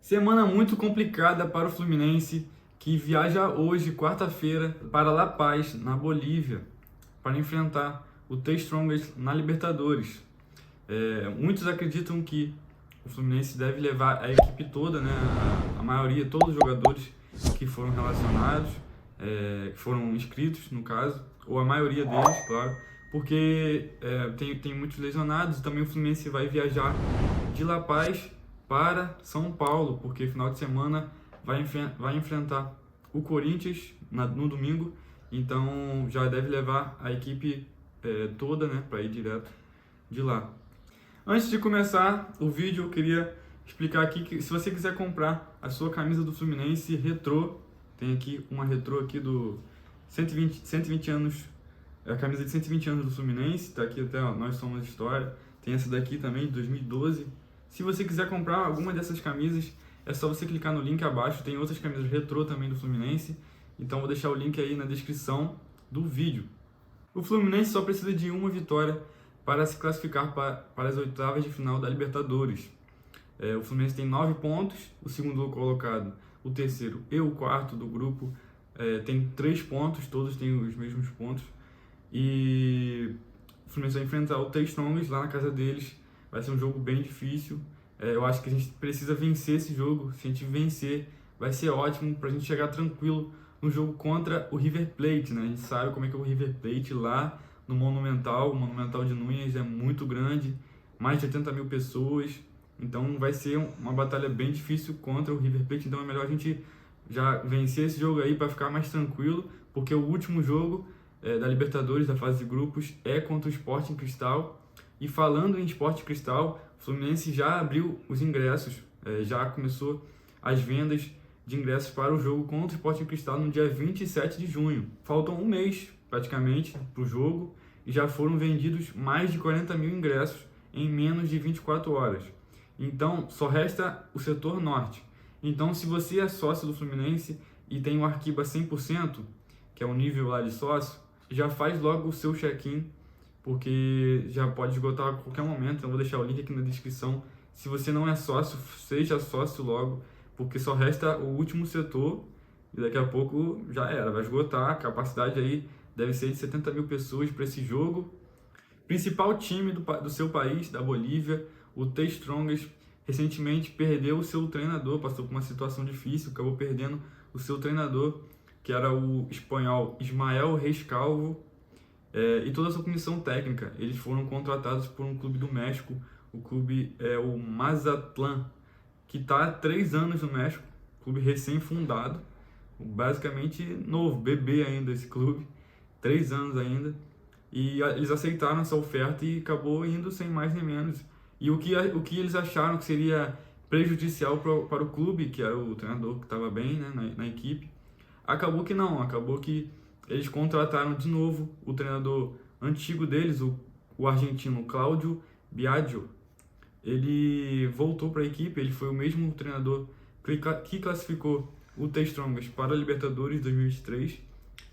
Semana muito complicada para o Fluminense, que viaja hoje, quarta-feira, para La Paz, na Bolívia, para enfrentar o The Strongest na Libertadores. Muitos acreditam que o Fluminense deve levar a equipe toda, né, a maioria, todos os jogadores que foram relacionados, que foram inscritos, no caso, ou a maioria deles, claro, porque tem muitos lesionados. Também o Fluminense vai viajar de La Paz para São Paulo, porque final de semana vai enfrentar o Corinthians no domingo, então já deve levar a equipe toda, né, para ir direto de lá. Antes de começar o vídeo, eu queria explicar aqui que se você quiser comprar a sua camisa do Fluminense retrô, tem aqui uma retrô aqui do 120 anos, a camisa de 120 anos do Fluminense, tá aqui até, ó, Nós Somos História. Tem essa daqui também, de 2012. Se você quiser comprar alguma dessas camisas, é só você clicar no link abaixo. Tem outras camisas retrô também do Fluminense, então vou deixar o link aí na descrição do vídeo. O Fluminense só precisa de uma vitória para se classificar para as oitavas de final da Libertadores. O Fluminense tem 9 pontos, o segundo colocado, o terceiro e o quarto do grupo tem 3 pontos, todos têm os mesmos pontos. E o Fluminense vai enfrentar o The Strongest lá na casa deles. Vai ser um jogo bem difícil. Eu acho que a gente precisa vencer esse jogo. Se a gente vencer, vai ser ótimo para a gente chegar tranquilo no jogo contra o River Plate, né? A gente sabe como é que é o River Plate lá no Monumental. O Monumental de Núñez é muito grande, mais de 80 mil pessoas. Então vai ser uma batalha bem difícil contra o River Plate. Então é melhor a gente já vencer esse jogo aí para ficar mais tranquilo, porque o último jogo da Libertadores, da fase de grupos, é contra o Sporting Cristal. E falando em Sporting Cristal, o Fluminense já abriu os ingressos, já começou as vendas de ingressos para o jogo contra o Sporting Cristal no dia 27 de junho. Faltam um mês, praticamente, para o jogo, e já foram vendidos mais de 40 mil ingressos em menos de 24 horas. Então, só resta o setor norte. Então, se você é sócio do Fluminense e tem o Arquiba 100%, que é o nível lá de sócio, já faz logo o seu check-in, porque já pode esgotar a qualquer momento. Eu vou deixar o link aqui na descrição. Se você não é sócio, seja sócio logo, porque só resta o último setor e daqui a pouco já era, vai esgotar. A capacidade aí deve ser de 70 mil pessoas para esse jogo. Principal time do seu país, da Bolívia, o The Strongest, recentemente perdeu o seu treinador, passou por uma situação difícil, acabou perdendo o seu treinador, que era o espanhol Ismael Rescalvo, e toda a sua comissão técnica. Eles foram contratados por um clube do México. O clube é o Mazatlán, que está há 3 anos no México, clube recém-fundado, basicamente novo, bebê ainda esse clube, 3 anos ainda, e eles aceitaram essa oferta e acabou indo sem mais nem menos. E o que eles acharam que seria prejudicial para o clube, que era o treinador que estava bem, né, na equipe, acabou que não, acabou que eles contrataram de novo o treinador antigo deles, o argentino Cláudio Biagio. Ele voltou para a equipe, ele foi o mesmo treinador que classificou o The Strongest para a Libertadores 2023.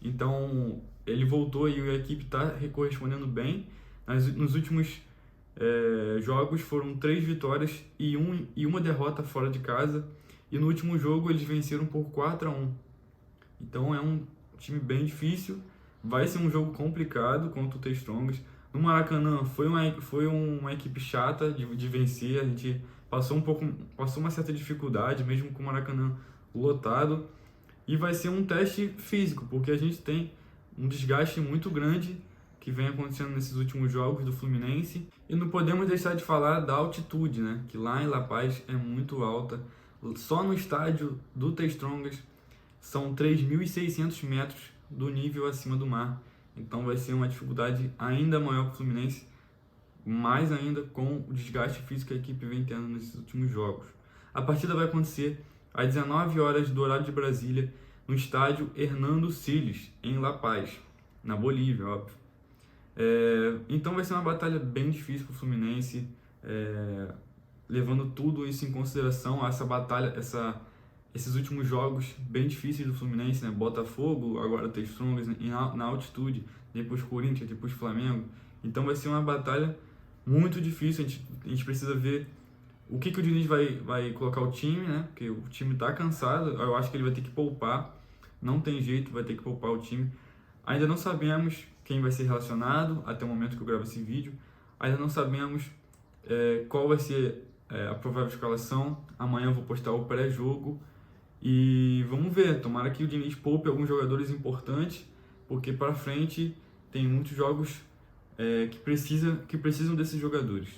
Então ele voltou e a equipe está correspondendo bem. Nos últimos jogos foram 3 vitórias e uma derrota fora de casa. E no último jogo eles venceram por 4-1. Então é um time bem difícil, vai ser um jogo complicado contra o The Strongest. No Maracanã foi uma equipe chata de vencer, a gente passou uma certa dificuldade, mesmo com o Maracanã lotado. E vai ser um teste físico, porque a gente tem um desgaste muito grande que vem acontecendo nesses últimos jogos do Fluminense. E não podemos deixar de falar da altitude, né? Que lá em La Paz é muito alta. Só no estádio do The Strongest são 3.600 metros do nível acima do mar. Então vai ser uma dificuldade ainda maior para o Fluminense, mais ainda com o desgaste físico que a equipe vem tendo nesses últimos jogos. A partida vai acontecer às 19 horas do horário de Brasília, no estádio Hernando Siles, em La Paz, na Bolívia, óbvio. Então vai ser uma batalha bem difícil para o Fluminense, levando tudo isso em consideração, essa batalha, esses últimos jogos bem difíceis do Fluminense, né? Botafogo, agora The Strongest na altitude, depois Corinthians, depois Flamengo. Então vai ser uma batalha muito difícil. A gente precisa ver O que o Diniz vai colocar o time, né? Porque o time está cansado, eu acho que ele vai ter que poupar, não tem jeito, vai ter que poupar o time. Ainda não sabemos quem vai ser relacionado até o momento que eu gravo esse vídeo, ainda não sabemos qual vai ser a provável escalação. Amanhã eu vou postar o pré-jogo e vamos ver, tomara que o Diniz poupe alguns jogadores importantes, porque para frente tem muitos jogos que precisam desses jogadores.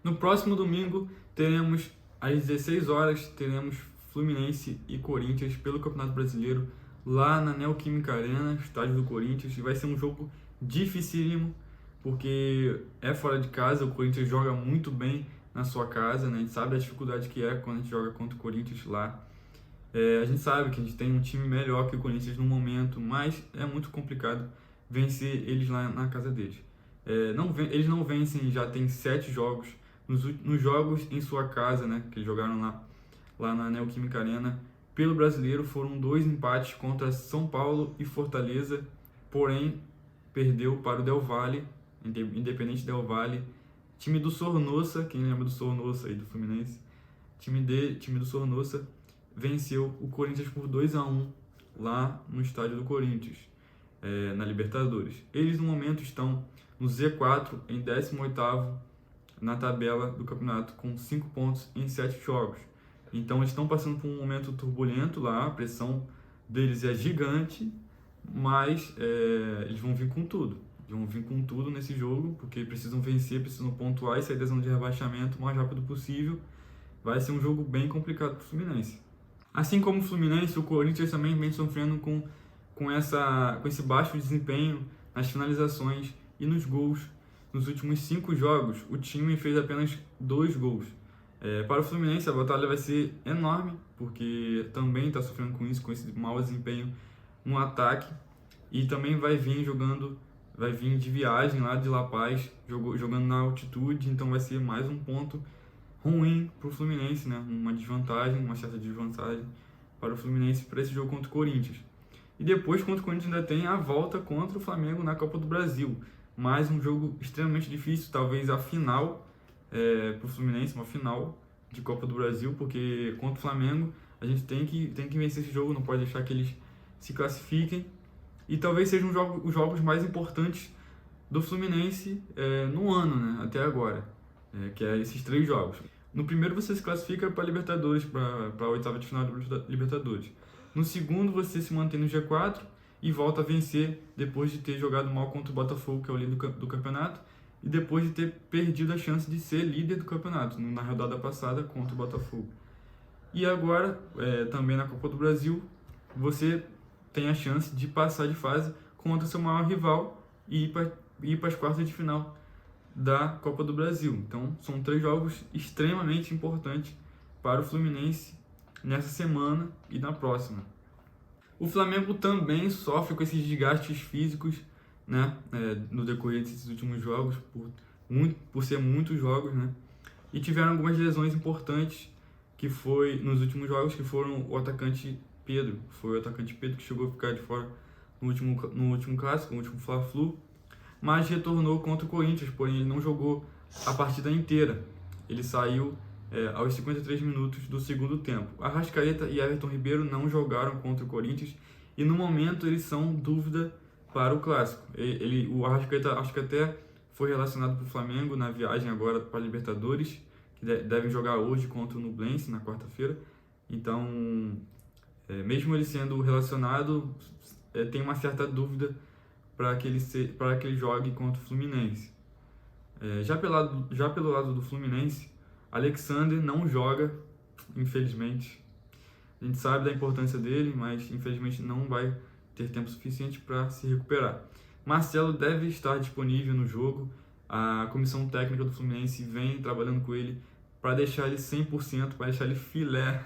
No próximo domingo teremos às 16 horas, teremos Fluminense e Corinthians pelo Campeonato Brasileiro lá na Neoquímica Arena, estádio do Corinthians, e vai ser um jogo dificílimo, porque é fora de casa, o Corinthians joga muito bem na sua casa, né? A gente sabe a dificuldade que é quando a gente joga contra o Corinthians lá. A gente sabe que a gente tem um time melhor que o Corinthians no momento, mas é muito complicado vencer eles lá na casa deles. Eles não vencem, já tem 7 jogos. Nos jogos em sua casa, né, que eles jogaram lá na Neoquímica Arena, pelo Brasileiro foram 2 empates contra São Paulo e Fortaleza, porém perdeu para o Del Valle, Independente Del Valle, time do Sornosa, quem lembra do Sornosa aí do Fluminense, time do Sornosa venceu o Corinthians por 2-1 lá no estádio do Corinthians, na Libertadores. Eles no momento estão no Z4 em 18º na tabela do campeonato com 5 pontos em 7 jogos. Então eles estão passando por um momento turbulento lá, a pressão deles é gigante, mas eles vão vir com tudo. Eles vão vir com tudo nesse jogo, porque precisam vencer, precisam pontuar e sair da zona de rebaixamento o mais rápido possível. Vai ser um jogo bem complicado para o Fluminense. Assim como o Fluminense, o Corinthians também vem sofrendo com esse baixo desempenho nas finalizações e nos gols. Nos últimos 5 jogos, o time fez apenas 2 gols. Para o Fluminense, a batalha vai ser enorme, porque também está sofrendo com isso, com esse mau desempenho no ataque. E também vai vir de viagem lá de La Paz, jogando na altitude, então vai ser mais um ponto ruim para o Fluminense, né? Uma certa desvantagem para o Fluminense para esse jogo contra o Corinthians. E depois, contra o Corinthians, ainda tem a volta contra o Flamengo na Copa do Brasil. Mais um jogo extremamente difícil, talvez a final para o Fluminense, uma final de Copa do Brasil, porque contra o Flamengo a gente tem que vencer esse jogo, não pode deixar que eles se classifiquem. E talvez sejam os jogos mais importantes do Fluminense no ano, né? Até agora, que é esses 3 jogos. No primeiro você se classifica para a Libertadores, para a 8ª de final da Libertadores. No segundo você se mantém no G4 e volta a vencer depois de ter jogado mal contra o Botafogo, que é o líder do campeonato, e depois de ter perdido a chance de ser líder do campeonato na rodada passada contra o Botafogo. E agora, também na Copa do Brasil, você tem a chance de passar de fase contra seu maior rival e ir para as quartas de final da Copa do Brasil. Então, são 3 jogos extremamente importantes para o Fluminense nessa semana e na próxima. O Flamengo também sofre com esses desgastes físicos, né, no decorrer desses últimos jogos, por ser muitos jogos, né, e tiveram algumas lesões importantes que foi nos últimos jogos, que foram o atacante Pedro. Foi o atacante Pedro que chegou a ficar de fora no último clássico, no último Fla-Flu, mas retornou contra o Corinthians, porém ele não jogou a partida inteira. Ele saiu aos 53 minutos do segundo tempo. Arrascaeta e Everton Ribeiro não jogaram contra o Corinthians e no momento eles são dúvida para o clássico. O Arrascaeta acho que até foi relacionado para o Flamengo na viagem agora para a Libertadores, que devem jogar hoje contra o Nublense na quarta-feira. Então, mesmo ele sendo relacionado, tem uma certa dúvida para que ele jogue contra o Fluminense. Já pelo lado do Fluminense, Alexander não joga, infelizmente. A gente sabe da importância dele, mas infelizmente não vai ter tempo suficiente para se recuperar. Marcelo deve estar disponível no jogo. A comissão técnica do Fluminense vem trabalhando com ele para deixar ele 100%, para deixar ele filé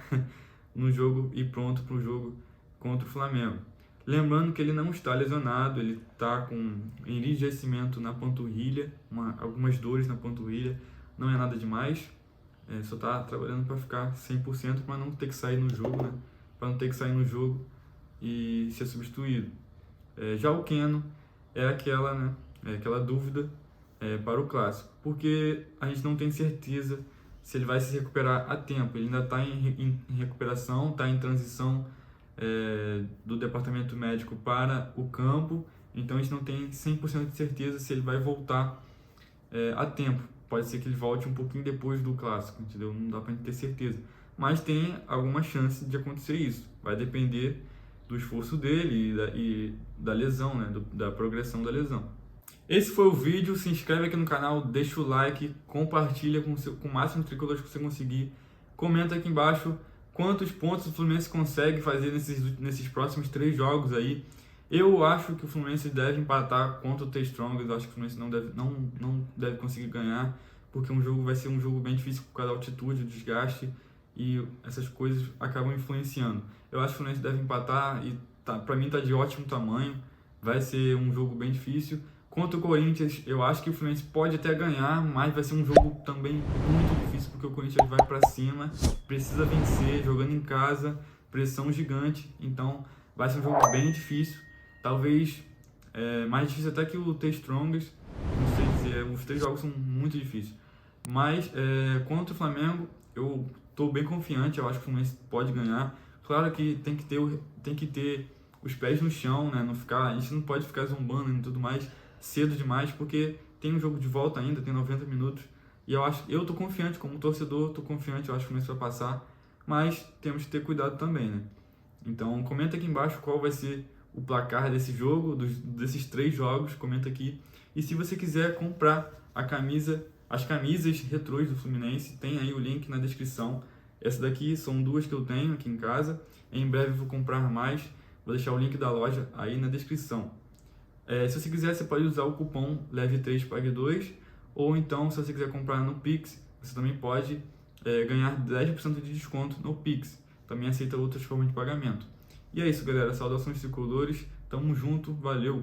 no jogo e pronto para o jogo contra o Flamengo. Lembrando que ele não está lesionado, ele está com enrijecimento na panturrilha, algumas dores na panturrilha, não é nada demais, só está trabalhando para ficar 100%, para não ter que sair no jogo, né? Para não ter que sair no jogo e ser substituído. Já o Keno é aquela dúvida para o clássico, porque a gente não tem certeza se ele vai se recuperar a tempo. Ele ainda está em recuperação, está em transição do departamento médico para o campo, então a gente não tem 100% de certeza se ele vai voltar a tempo. Pode ser que ele volte um pouquinho depois do clássico, entendeu? Não dá pra gente ter certeza. Mas tem alguma chance de acontecer isso. Vai depender do esforço dele e da lesão, né? Da progressão da lesão. Esse foi o vídeo. Se inscreve aqui no canal, deixa o like, compartilha com o máximo de tricolores que você conseguir. Comenta aqui embaixo quantos pontos o Fluminense consegue fazer nesses próximos 3 jogos aí. Eu acho que o Fluminense deve empatar contra o The Strongest. Eu acho que o Fluminense não deve conseguir ganhar, porque vai ser um jogo bem difícil por causa da altitude, o desgaste, e essas coisas acabam influenciando. Eu acho que o Fluminense deve empatar e para mim tá de ótimo tamanho. Vai ser um jogo bem difícil. Contra o Corinthians, eu acho que o Fluminense pode até ganhar, mas vai ser um jogo também muito difícil, porque o Corinthians vai para cima, precisa vencer, jogando em casa, pressão gigante, então vai ser um jogo bem difícil. Talvez mais difícil até que o The Strongest, não sei dizer, os 3 jogos são muito difíceis. Mas contra o Flamengo, eu estou bem confiante, eu acho que o Fluminense pode ganhar. Claro que tem que ter os pés no chão, né? A gente não pode ficar zombando e tudo mais cedo demais, porque tem um jogo de volta ainda, tem 90 minutos. E eu tô confiante, como torcedor, tô confiante, eu acho que o Fluminense vai passar. Mas temos que ter cuidado também, né? Então comenta aqui embaixo qual vai ser o placar desse jogo, desses 3 jogos, comenta aqui. E se você quiser comprar as camisas retrôs do Fluminense, tem aí o link na descrição. Essa daqui são 2 que eu tenho aqui em casa. Em breve eu vou comprar mais, vou deixar o link da loja aí na descrição. Se você quiser, você pode usar o cupom LEVE3PAGUE2, ou então, se você quiser comprar no Pix, você também pode ganhar 10% de desconto no Pix. Também aceita outras formas de pagamento. E é isso, galera. Saudações tricolores. Tamo junto. Valeu!